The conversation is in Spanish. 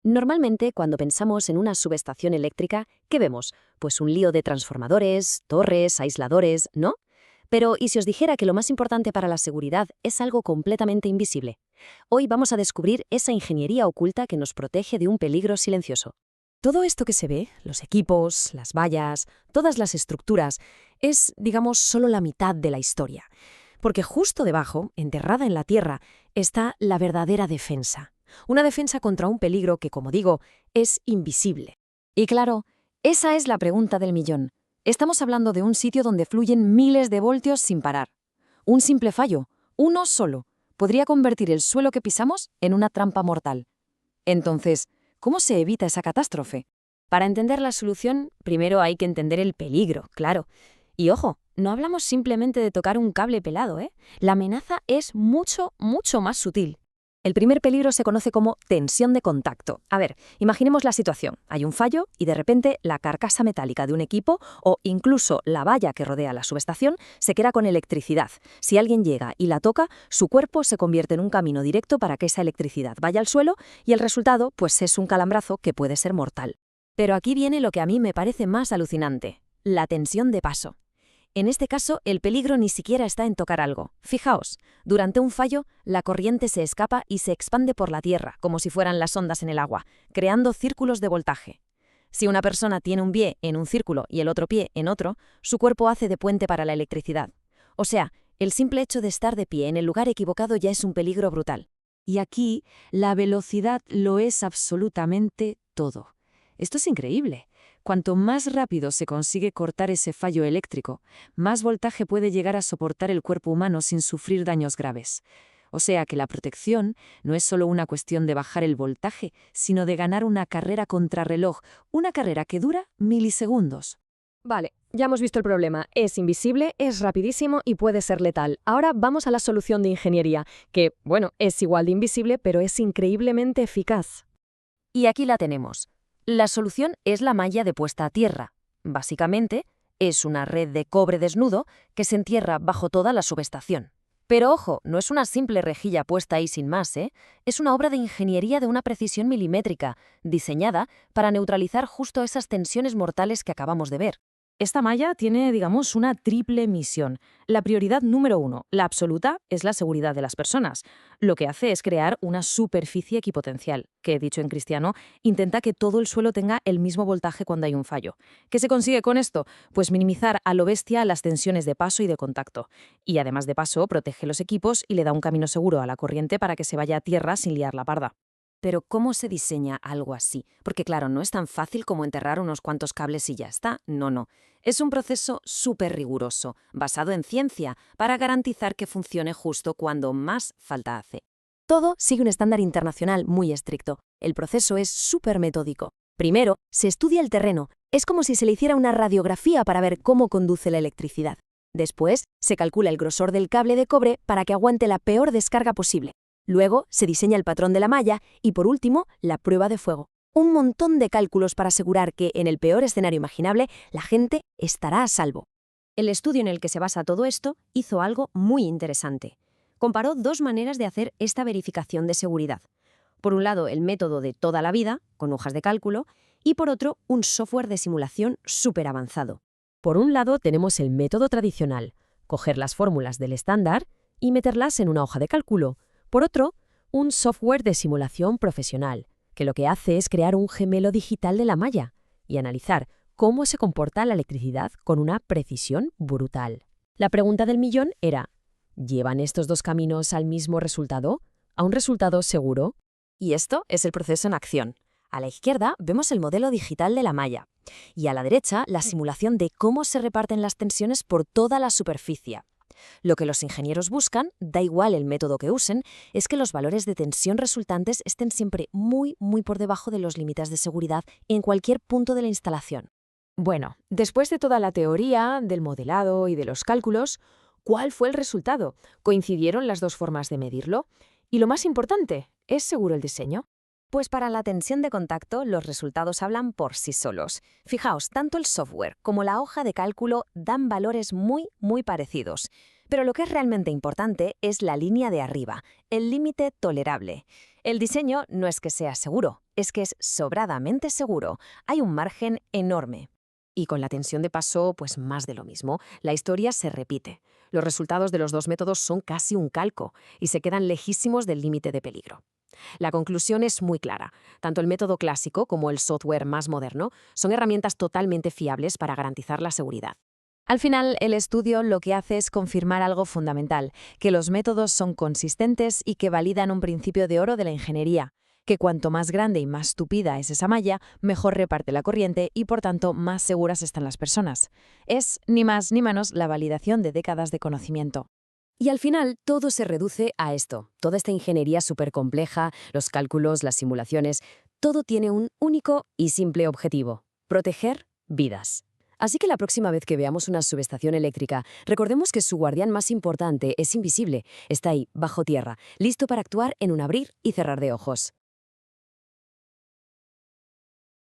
Normalmente, cuando pensamos en una subestación eléctrica, ¿qué vemos? Pues un lío de transformadores, torres, aisladores, ¿no? Pero, ¿y si os dijera que lo más importante para la seguridad es algo completamente invisible? Hoy vamos a descubrir esa ingeniería oculta que nos protege de un peligro silencioso. Todo esto que se ve, los equipos, las vallas, todas las estructuras, es, digamos, solo la mitad de la historia. Porque justo debajo, enterrada en la tierra, está la verdadera defensa. Una defensa contra un peligro que, como digo, es invisible. Y claro, esa es la pregunta del millón. Estamos hablando de un sitio donde fluyen miles de voltios sin parar. Un simple fallo, uno solo, podría convertir el suelo que pisamos en una trampa mortal. Entonces, ¿cómo se evita esa catástrofe? Para entender la solución, primero hay que entender el peligro, claro. Y ojo, no hablamos simplemente de tocar un cable pelado, ¿eh? La amenaza es mucho, mucho más sutil. El primer peligro se conoce como tensión de contacto. A ver, imaginemos la situación. Hay un fallo y de repente la carcasa metálica de un equipo o incluso la valla que rodea la subestación se queda con electricidad. Si alguien llega y la toca, su cuerpo se convierte en un camino directo para que esa electricidad vaya al suelo y el resultado, pues, es un calambrazo que puede ser mortal. Pero aquí viene lo que a mí me parece más alucinante: la tensión de paso. En este caso, el peligro ni siquiera está en tocar algo. Fijaos, durante un fallo, la corriente se escapa y se expande por la tierra, como si fueran las ondas en el agua, creando círculos de voltaje. Si una persona tiene un pie en un círculo y el otro pie en otro, su cuerpo hace de puente para la electricidad. O sea, el simple hecho de estar de pie en el lugar equivocado ya es un peligro brutal. Y aquí, la velocidad lo es absolutamente todo. Esto es increíble. Cuanto más rápido se consigue cortar ese fallo eléctrico, más voltaje puede llegar a soportar el cuerpo humano sin sufrir daños graves. O sea que la protección no es solo una cuestión de bajar el voltaje, sino de ganar una carrera contrarreloj, una carrera que dura milisegundos. Vale, ya hemos visto el problema. Es invisible, es rapidísimo y puede ser letal. Ahora vamos a la solución de ingeniería, que, bueno, es igual de invisible, pero es increíblemente eficaz. Y aquí la tenemos. La solución es la malla de puesta a tierra. Básicamente, es una red de cobre desnudo que se entierra bajo toda la subestación. Pero ojo, no es una simple rejilla puesta ahí sin más, ¿eh? Es una obra de ingeniería de una precisión milimétrica, diseñada para neutralizar justo esas tensiones mortales que acabamos de ver. Esta malla tiene, digamos, una triple misión. La prioridad número 1, la absoluta, es la seguridad de las personas. Lo que hace es crear una superficie equipotencial, que, dicho en cristiano, intenta que todo el suelo tenga el mismo voltaje cuando hay un fallo. ¿Qué se consigue con esto? Pues minimizar a lo bestia las tensiones de paso y de contacto. Y además de paso, protege los equipos y le da un camino seguro a la corriente para que se vaya a tierra sin liar la parda. Pero ¿cómo se diseña algo así? Porque claro, no es tan fácil como enterrar unos cuantos cables y ya está. No. Es un proceso súper riguroso, basado en ciencia, para garantizar que funcione justo cuando más falta hace. Todo sigue un estándar internacional muy estricto. El proceso es súper metódico. Primero, se estudia el terreno. Es como si se le hiciera una radiografía para ver cómo conduce la electricidad. Después, se calcula el grosor del cable de cobre para que aguante la peor descarga posible. Luego, se diseña el patrón de la malla y, por último, la prueba de fuego. Un montón de cálculos para asegurar que, en el peor escenario imaginable, la gente estará a salvo. El estudio en el que se basa todo esto hizo algo muy interesante. Comparó dos maneras de hacer esta verificación de seguridad. Por un lado, el método de toda la vida, con hojas de cálculo, y por otro, un software de simulación súper avanzado. Por un lado, tenemos el método tradicional, coger las fórmulas del estándar y meterlas en una hoja de cálculo. Por otro, un software de simulación profesional, que lo que hace es crear un gemelo digital de la malla y analizar cómo se comporta la electricidad con una precisión brutal. La pregunta del millón era: ¿llevan estos dos caminos al mismo resultado? ¿A un resultado seguro? Y esto es el proceso en acción. A la izquierda vemos el modelo digital de la malla y a la derecha la simulación de cómo se reparten las tensiones por toda la superficie. Lo que los ingenieros buscan, da igual el método que usen, es que los valores de tensión resultantes estén siempre muy por debajo de los límites de seguridad en cualquier punto de la instalación. Bueno, después de toda la teoría, del modelado y de los cálculos, ¿cuál fue el resultado? ¿Coincidieron las dos formas de medirlo? Y lo más importante, ¿es seguro el diseño? Pues para la tensión de contacto, los resultados hablan por sí solos. Fijaos, tanto el software como la hoja de cálculo dan valores muy parecidos. Pero lo que es realmente importante es la línea de arriba, el límite tolerable. El diseño no es que sea seguro, es que es sobradamente seguro. Hay un margen enorme. Y con la tensión de paso, pues más de lo mismo. La historia se repite. Los resultados de los dos métodos son casi un calco y se quedan lejísimos del límite de peligro. La conclusión es muy clara. Tanto el método clásico como el software más moderno son herramientas totalmente fiables para garantizar la seguridad. Al final, el estudio lo que hace es confirmar algo fundamental, que los métodos son consistentes y que validan un principio de oro de la ingeniería, que cuanto más grande y más tupida es esa malla, mejor reparte la corriente y por tanto más seguras están las personas. Es, ni más ni menos, la validación de décadas de conocimiento. Y al final todo se reduce a esto. Toda esta ingeniería súper compleja, los cálculos, las simulaciones, todo tiene un único y simple objetivo: proteger vidas. Así que la próxima vez que veamos una subestación eléctrica, recordemos que su guardián más importante es invisible, está ahí, bajo tierra, listo para actuar en un abrir y cerrar de ojos.